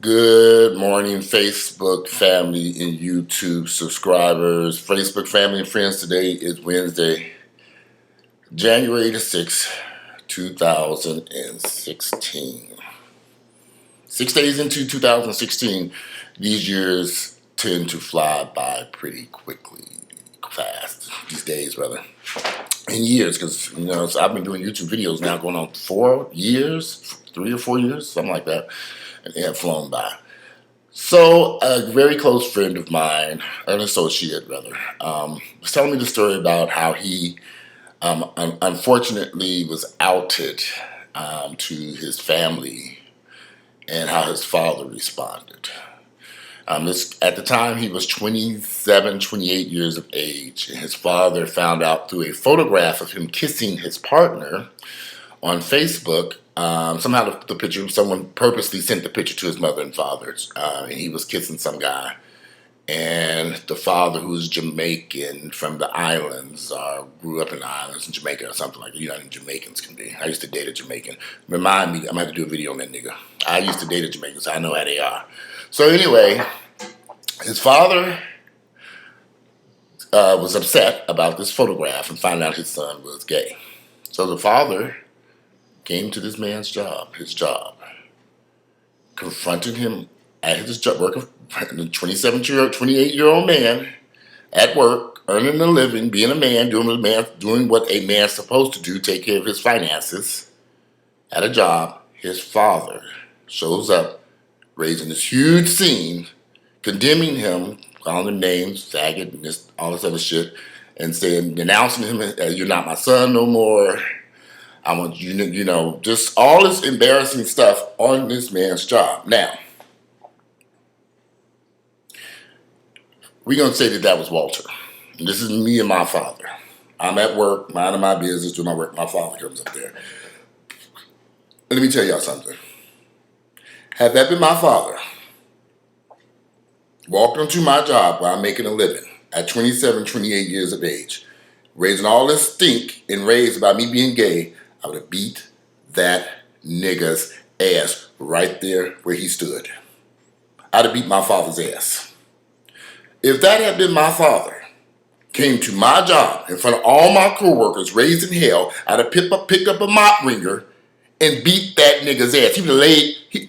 Good morning, Facebook family and YouTube subscribers. Facebook family and friends, today is Wednesday, January the 6th, 2016. 6 days into 2016, these years tend to fly by pretty quickly, fast, these days rather. In years, because, so I've been doing YouTube videos now going on 4 years, 3 or 4 years, something like that, and they have flown by. So a very close friend of mine, an associate rather, was telling me the story about how he unfortunately was outed to his family and how his father responded. At the time, he was 27, 28 years of age, and his father found out through a photograph of him kissing his partner on Facebook. Somehow the picture, someone purposely sent the picture to his mother and father, and he was kissing some guy. And the father, who's Jamaican from the islands, grew up in the islands in Jamaica or something like that. You know how Jamaicans can be. I used to date a Jamaican. Remind me, I'm going to have to do a video on that nigga. I used to date a Jamaican, so I know how they are. So anyway, his father was upset about this photograph and found out his son was gay. So the father came to this man's job, confronted him at his job, working, a 28-year-old man at work, earning a living, being a man, doing what a man's supposed to do, take care of his finances. At a job, his father shows up, raising this huge scene, condemning him, calling him names, faggot, and all this other shit, and saying, denouncing him, you're not my son no more. I want you, just all this embarrassing stuff on this man's job. Now, we're going to say that was Walter. And this is me and my father. I'm at work, minding my business, doing my work. My father comes up there. Let me tell y'all something. Had that been my father, walked into my job while I'm making a living at 27, 28 years of age, raising all this stink and rage about me being gay, I would have beat that nigga's ass right there where he stood. I'd have beat my father's ass. If that had been my father, came to my job in front of all my coworkers, raising hell, I'd have picked up a mop wringer and beat that nigga's ass.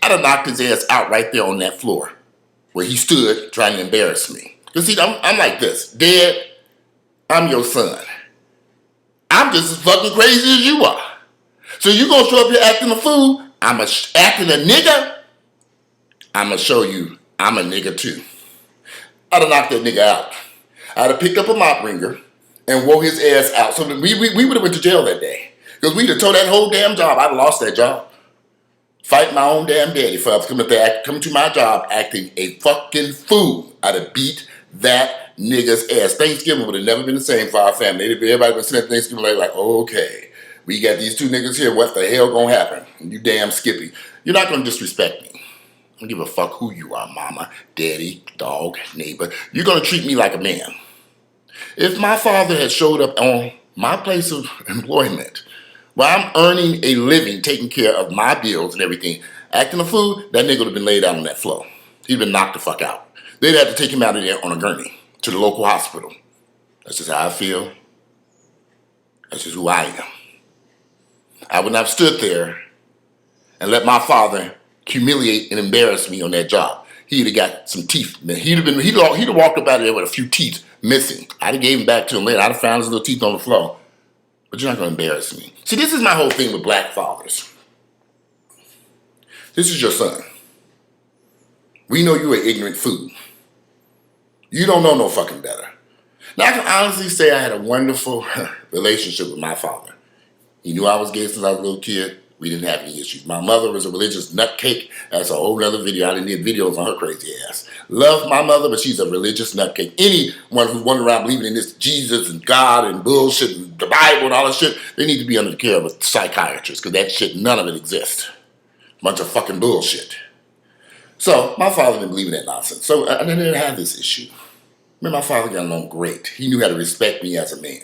I'd have knocked his ass out right there on that floor where he stood trying to embarrass me. Because see, I'm like this. Dad, I'm your son. I'm just as fucking crazy as you are. So you gonna show up here acting a fool? Acting a nigga? I'ma show you I'm a nigga too. I'd have knocked that nigga out. I'd have picked up a mop wringer and wore his ass out. So we would have went to jail that day. Because we'd have tore that whole damn job. I'd have lost that job. Fight my own damn daddy for coming to my job acting a fucking fool. I'd have beat that nigga's ass. Thanksgiving would have never been the same for our family. Everybody would sit at Thanksgiving like, okay, we got these two niggas here. What the hell gonna happen? You damn Skippy. You're not gonna disrespect me. I don't give a fuck who you are, mama, daddy, dog, neighbor. You're gonna treat me like a man. If my father had showed up on my place of employment, while I'm earning a living, taking care of my bills and everything, acting a fool, that nigga would have been laid out on that floor. He'd been knocked the fuck out. They'd have to take him out of there on a gurney to the local hospital. That's just how I feel. That's just who I am. I would not have stood there and let my father humiliate and embarrass me on that job. He'd have got some teeth. He'd have walked up out of there with a few teeth missing. I'd have gave him back to him later. I'd have found his little teeth on the floor. But you're not going to embarrass me. See, this is my whole thing with black fathers. This is your son. We know you're an ignorant fool. You don't know no fucking better. Now, I can honestly say I had a wonderful relationship with my father. He knew I was gay since I was a little kid. We didn't have any issues. My mother was a religious nutcake. That's a whole other video. I didn't need videos on her crazy ass. Love my mother, but she's a religious nutcake. Anyone who's wandering around believing in this Jesus and God and bullshit and the Bible and all that shit, they need to be under the care of a psychiatrist, because that shit, none of it exists. Bunch of fucking bullshit. So my father didn't believe in that nonsense. So I didn't have this issue. My father got along great. He knew how to respect me as a man.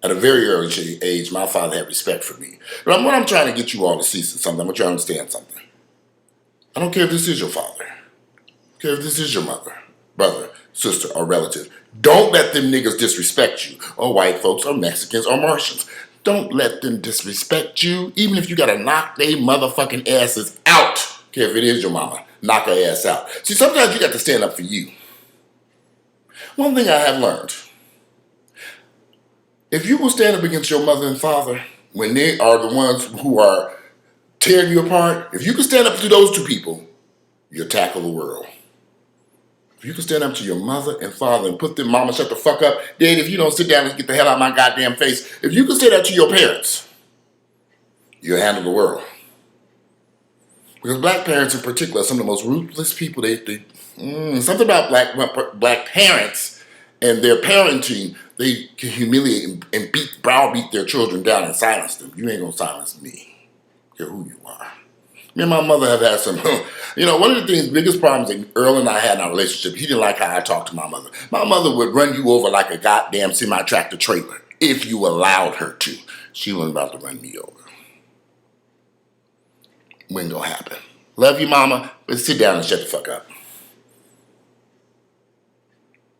At a very early age, my father had respect for me. But what I'm trying to get you all to see something, I want you to understand something. I don't care if this is your father. I don't care if this is your mother, brother, sister, or relative. Don't let them niggas disrespect you, or white folks, or Mexicans, or Martians. Don't let them disrespect you, even if you gotta knock they motherfucking asses out. Care if it is your mama, knock her ass out. See, sometimes you got to stand up for you. One thing I have learned, if you will stand up against your mother and father when they are the ones who are tearing you apart, if you can stand up to those two people, you'll tackle the world. If you can stand up to your mother and father and put them, mama, shut the fuck up. Dad, if you don't sit down and get the hell out of my goddamn face. If you can stand up to your parents, you'll handle the world. Because black parents in particular are some of the most ruthless people. Something about black parents and their parenting, they can humiliate and browbeat their children down and silence them. You ain't gonna silence me. I don't care who you are. Me and my mother have had some, one of the biggest problems that Earl and I had in our relationship, he didn't like how I talked to my mother. My mother would run you over like a goddamn semi-tractor trailer if you allowed her to. She wasn't about to run me over. Wasn't gonna happen. Love you, mama, but sit down and shut the fuck up.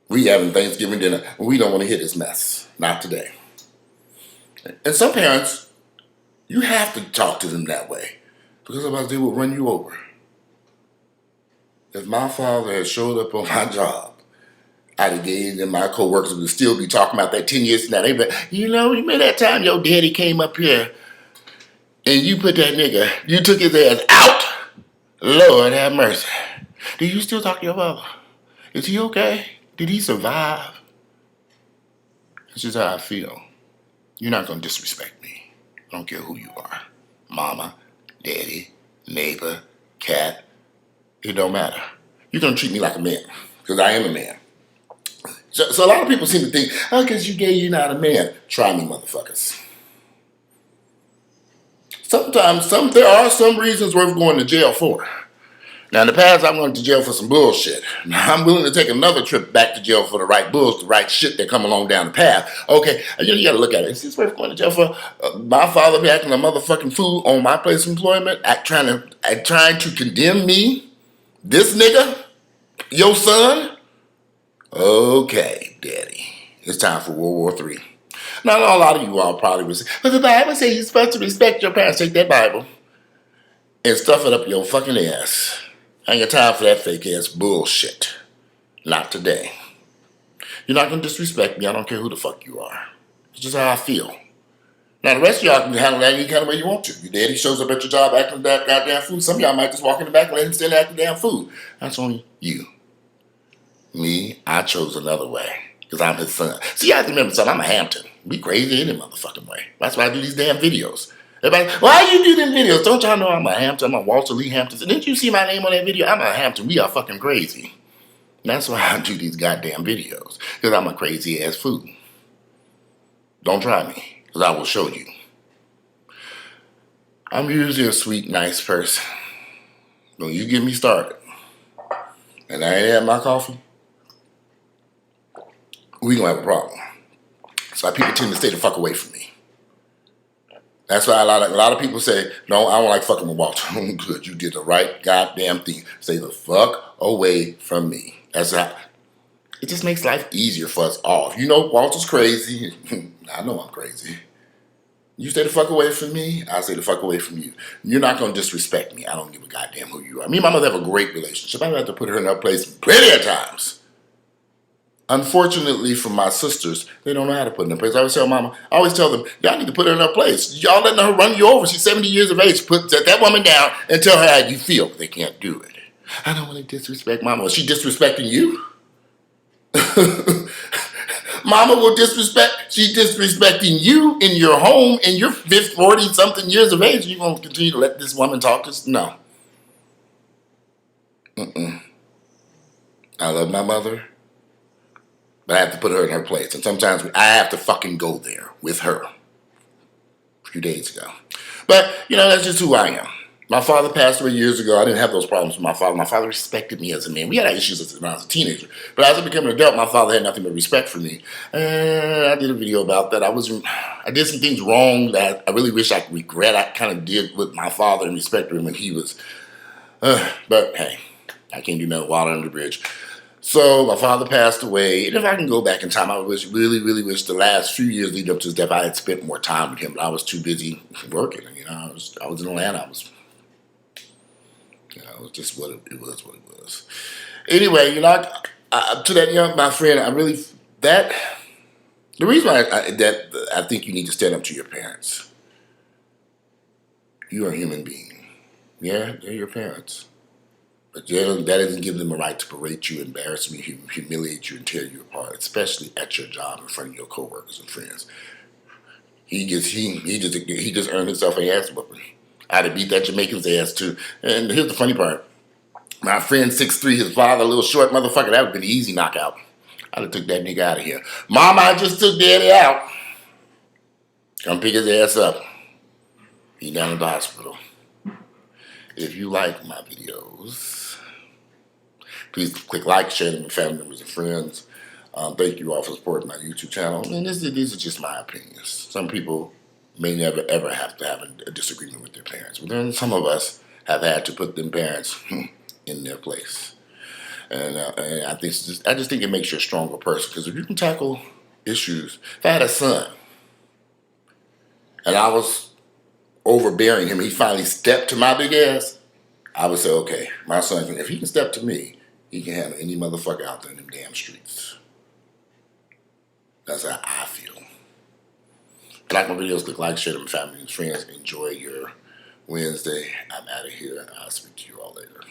We having Thanksgiving dinner, and we don't want to hear this mess. Not today. And some parents, you have to talk to them that way. Because otherwise they will run you over. If my father had showed up on my job, I'd have gave them, my co-workers would still be talking about that 10 years from now. They'd be like, you remember that time your daddy came up here and you put that nigga, you took his ass out? Lord have mercy. Do you still talk to your father? Is he okay? Did he survive? That's just how I feel. You're not going to disrespect me. I don't care who you are. Mama, daddy, neighbor, cat, it don't matter. You're going to treat me like a man, because I am a man. So a lot of people seem to think, because you gay, you're not a man. Try me, motherfuckers. Sometimes there are some reasons worth going to jail for. Now, in the past, I went to jail for some bullshit. Now, I'm willing to take another trip back to jail for the right bullshit, the right shit that come along down the path. Okay, you got to look at it. Is this worth going to jail for? My father be acting a motherfucking fool on my place of employment, trying to condemn me? This nigga? Your son? Okay, daddy. It's time for World War III. Now, a lot of you all probably would say, but the Bible says you're supposed to respect your parents. Take that Bible and stuff it up your fucking ass. I ain't got time for that fake ass bullshit. Not today. You're not going to disrespect me. I don't care who the fuck you are. It's just how I feel. Now, the rest of y'all can handle that any kind of way you want to. Your daddy shows up at your job acting that goddamn food. Some of y'all might just walk in the back and let him stand there acting damn food. That's on you. Me, I chose another way. Because I'm his son. See, you have to remember, son, I'm a Hampton. We crazy any motherfucking way. That's why I do these damn videos. Everybody, why you do them videos? Don't y'all know I'm a Hampton? I'm a Walter Lee Hampton. And didn't you see my name on that video? I'm a Hampton. We are fucking crazy. And that's why I do these goddamn videos. Because I'm a crazy ass fool. Don't try me. Because I will show you. I'm usually a sweet, nice person. When you get me started, and I ain't had my coffee, we gonna have a problem. So people tend to stay the fuck away from me. That's why a lot of people say, no, I don't like fucking with Walter. Good, you did the right goddamn thing. Stay the fuck away from me. That's how. It just makes life easier for us all. If you know Walter's crazy, I know I'm crazy. You stay the fuck away from me, I'll stay the fuck away from you. You're not going to disrespect me. I don't give a goddamn who you are. Me and my mother have a great relationship. I've had to put her in her place plenty of times. Unfortunately for my sisters, they don't know how to put her in her place. I always tell them, y'all need to put her in her place. Y'all letting her run you over. She's 70 years of age. Set that woman down and tell her how you feel. They can't do it. I don't want to disrespect mama. Is she disrespecting you? Mama will disrespect. She's disrespecting you in your home and you're 40-something years of age. You going to continue to let this woman talk to us? No. I love my mother, but I have to put her in her place. And sometimes I have to fucking go there with her. A few days ago. But, that's just who I am. My father passed away years ago. I didn't have those problems with my father. My father respected me as a man. We had issues when I was a teenager. But as I became an adult, my father had nothing but respect for me. I did a video about that. I did some things wrong that I really wish I could regret. I kind of did with my father and respected him when he was But hey, I can't do nothing. Water under the bridge. So my father passed away, and if I can go back in time, I really wish the last few years leading up to his death, I had spent more time with him. But I was too busy working. You know, I was in Atlanta. It was just it was. What it was. Anyway, you know, to that young my friend, that the reason why I think you need to stand up to your parents. You are a human being. Yeah, they're your parents. But that doesn't give them a right to berate you, embarrass you, humiliate you, and tear you apart, especially at your job in front of your coworkers and friends. He just earned himself an ass whooping. I'd have beat that Jamaican's ass too. And here's the funny part. My friend 6'3", his father, a little short motherfucker, that would have been an easy knockout. I'd have took that nigga out of here. Mama, I just took daddy out. Come pick his ass up. He down at the hospital. If you like my videos, please click like, share them with family members and friends. Thank you all for supporting my YouTube channel. And these are just my opinions. Some people may never ever have to have a disagreement with their parents. But then some of us have had to put them parents in their place. And I just think it makes you a stronger person. Because if you can tackle issues, if I had a son and I was overbearing him, he finally stepped to my big ass, I would say, okay, my son, if he can step to me, he can handle any motherfucker out there in them damn streets. That's how I feel. If you like my videos, click like, share them with family and friends. Enjoy your Wednesday. I'm out of here. I'll speak to you all later.